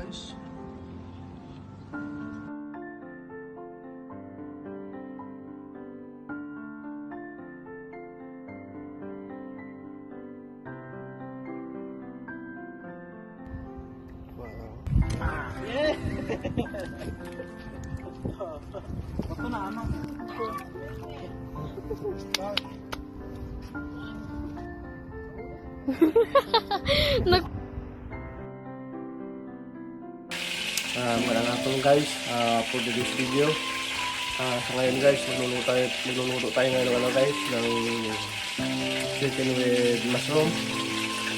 guys. Yeah! Ito na ano? Magandang hapon guys, for today's video. Sa ngayon guys, magluluto tayo ngayon ng guys, ng chicken with mushroom.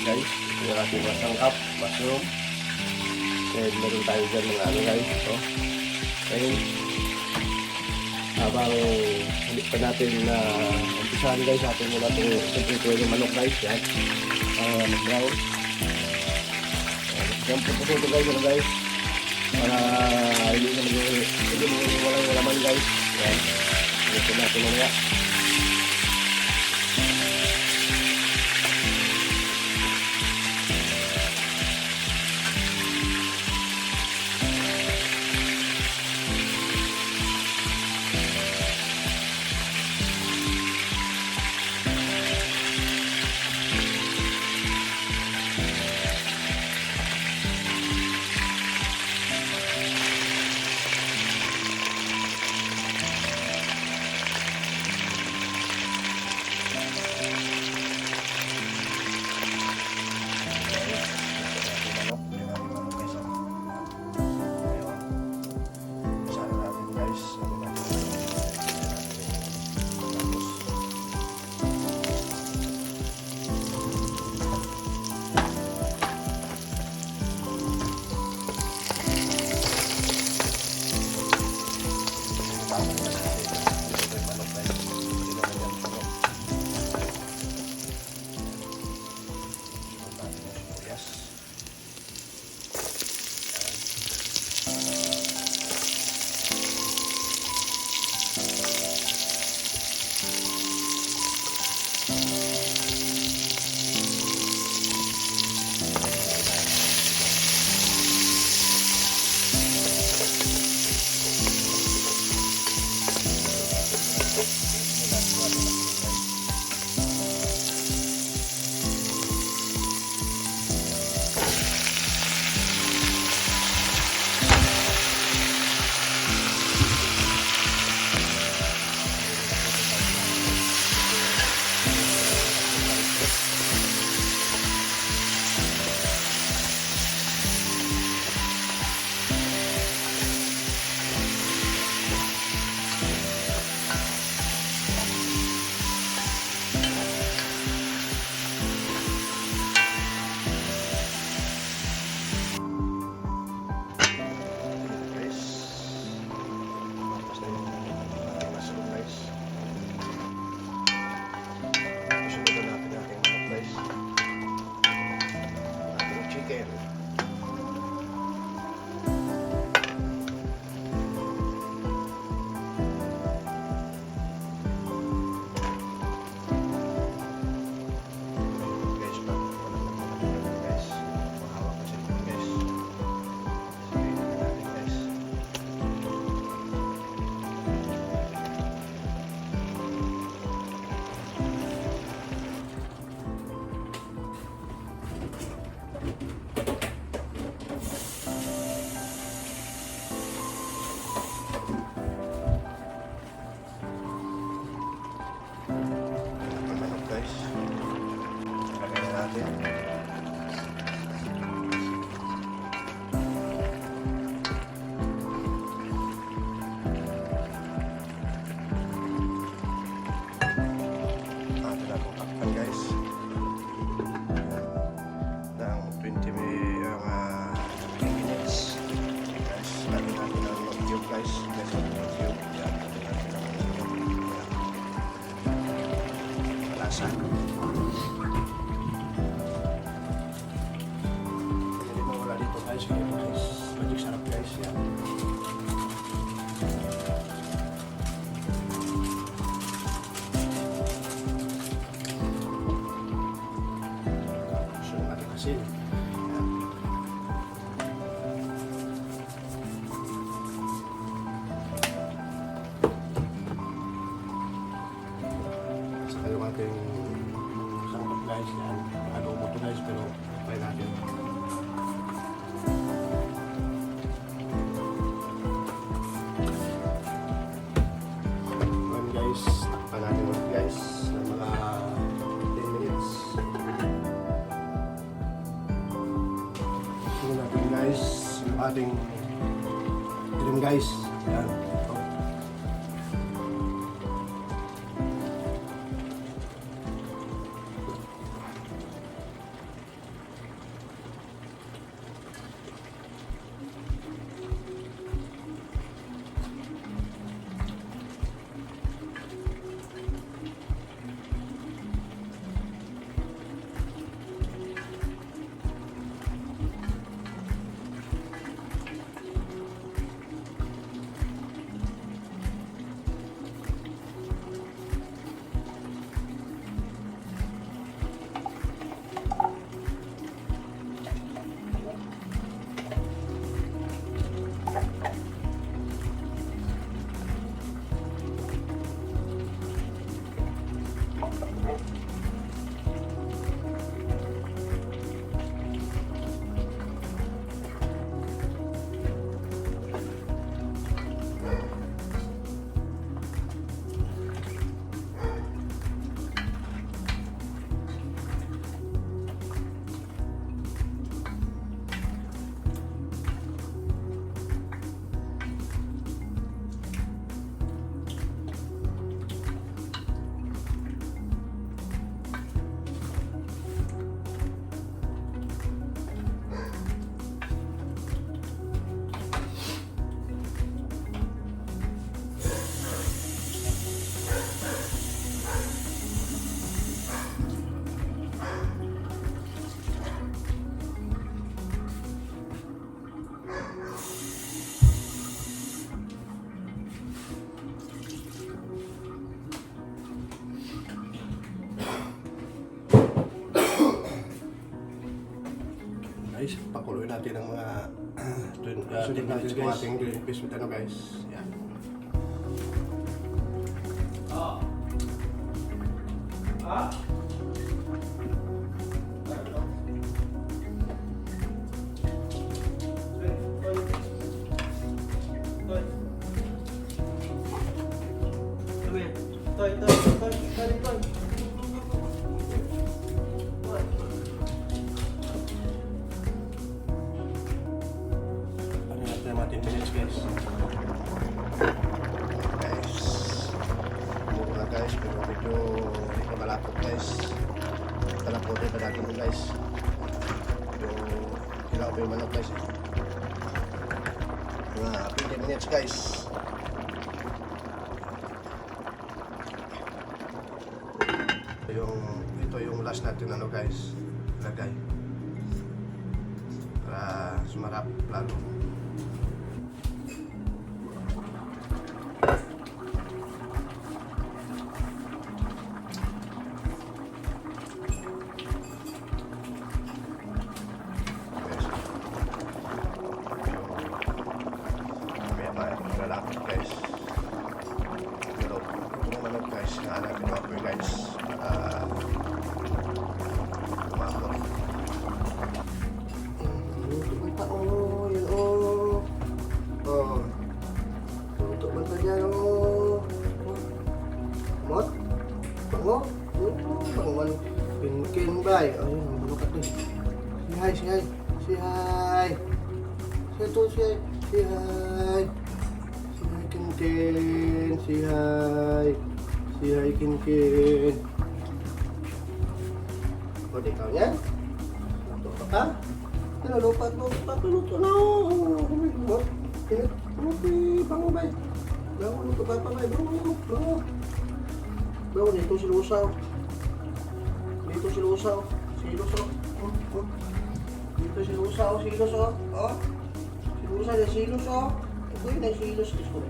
Guys, ito yung ating masangkap, mushroom. And meron tayo dyan mga guys. So, ngayon, habang hindi pa natin na umpisahan guys, atin muna ito yung manok guys. Yan, mag-brown. Yan po ito guys, para hindi mo walang laman guys. Yan, ito natin mamaya. Hindi mawala dito guys, magic sarap guys. Yan. So, ating asin. Yan. yung ating sangkot guys. Yan. Adobo to guys, pero try natin. Yan guys, takpan natin ulit guys ng mga 10 minutes. Tingnan natin guys yung ating tirim guys. Yan. Guys, pakuloy natin ang mga 10 minutes ng ating green peas with ano guys. Yan. Ano natin ang mga 10 minutes guys. Guys. Mura guys, pero medyo hindi pa malapot guys. Talapotin pa natin ito guys. Yung ilaw pa yung manok guys. Mga 15 minutes guys. Ito yung last natin ano guys, lagay para sumarap lalo. Guys, pero ito naman guys, nahanap yung offer guys. Pinkin bay, ayun, ang bulukat din. Say hi, say hi, say hi. Say to, say hi. Say hi, Kinkin, say hi. Say hi, Kinkin. O, di ikaw yan? Luto pa ka? Ano, luto na. Lumot. Bango bay. Bango, luto pa bay. Bango. Bango, dito si Lusaw. Dito si Lusaw. Dito si Lusaw. Silos, oh. Oh. Si Lusaw, yung silos, oh. Ito yun, yung silos. Kisko ba?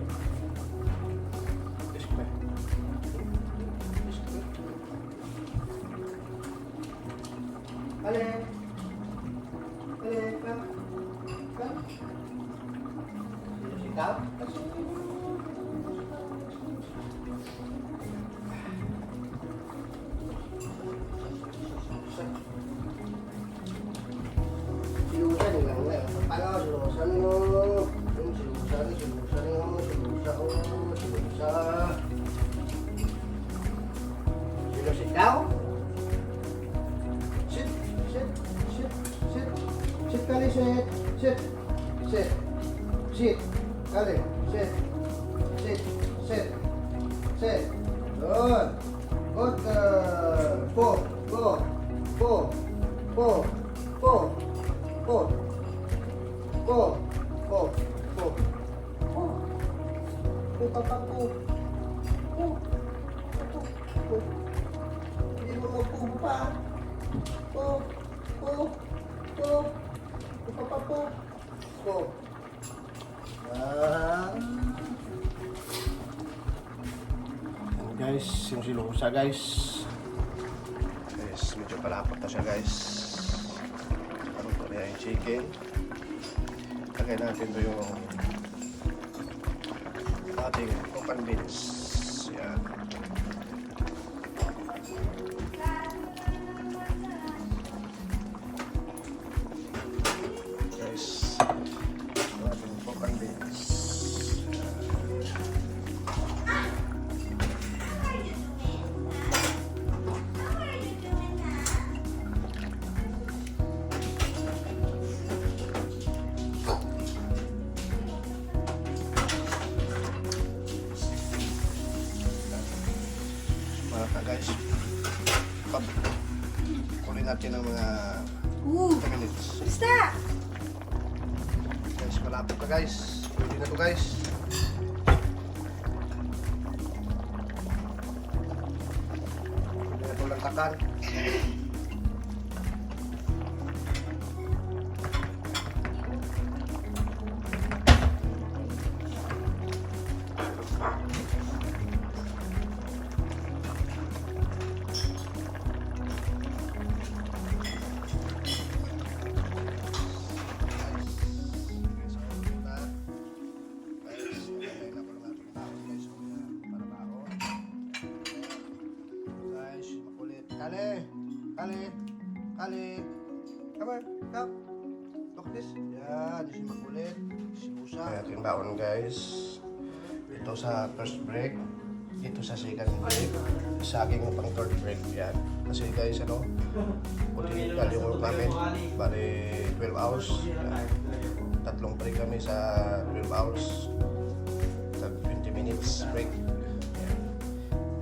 Kisko ba? Kisko ba? Ale. Ale, ka. Ka. Sino si Kap? Down. Sit. Sit. Sit. Sit. Sit, Kali. Sit. Sit. Sit. Sit. Kali. Sit. Sit. Sit. Sit. Good. Good girl. Po. Go. Po. Po. Po. Po. Po. Po. Po. Po. Po, papa, po. Po. Po. Po. Hindi mo po pa. Po. Po. Po. Po, papa, po. Po. Guys, sinusilong ko siya guys. Guys, medyo palapot na siya guys. Ano to niya yung chicken. Lagay natin to yung ating open beans. Yan. Guys, ating open beans. Guys, kunin natin ng mga 2 minutes. Basta! Guys, malapit na guys. Pwede na to guys. Pwede na to lang takan. Kali, Kali, Kali. Come on, come. Look this. Yan, si makulit. Si Musa. Kaya ating baon guys. Ito sa first break. Ito sa second break. Sa aking pang third break. Yan. Kasi guys, ano, continental yung work namin. Bali, 12 hours. Yan. Tatlong break kami sa 12 hours. Tag 20 minutes break. Yan.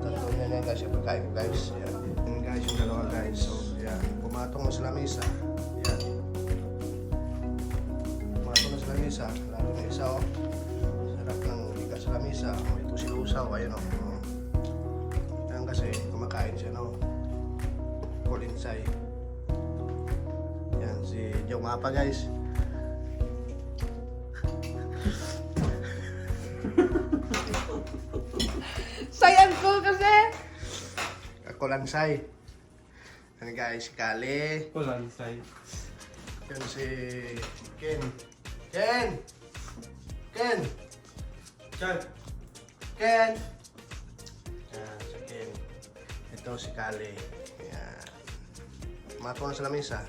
Tatlong yan guys, yung pagkain ko guys. Yan. Guys, yung dalawa guys. So, yan. Pumatong na sila mesa. Yan. Pumatong na sila mesa. Lalo na isa, oh. Sarap ng bigas sa lamesa. Oh, ito si Lusaw. Ayun, oh. Yan kasi, kumakain siya, no. Kolinsay. Yan, si Joe Mapa, guys. Sayan ko kasi! Kolansay. Yan guys, si Kali. Kolansay. Yan si Ken. Ken! Ken! Chad. Ken! Yan, si Ken. Ito si Kali. Yan. Mato na sa lamesa.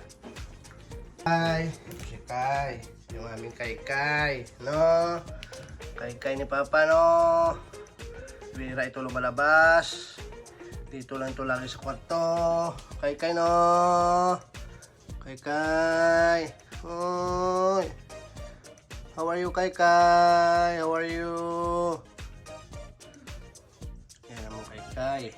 Kai! Si Kai. Yung aming Kai-Kai. No? Kai-Kai ni Papa, no? Bira ito lumalabas. Dito lang ito lagi sa kwarto. Kai-Kai, no? Kai-Kai. Hoy. How are you, Kai-Kai? How are you? Yan naman, Kai-Kai.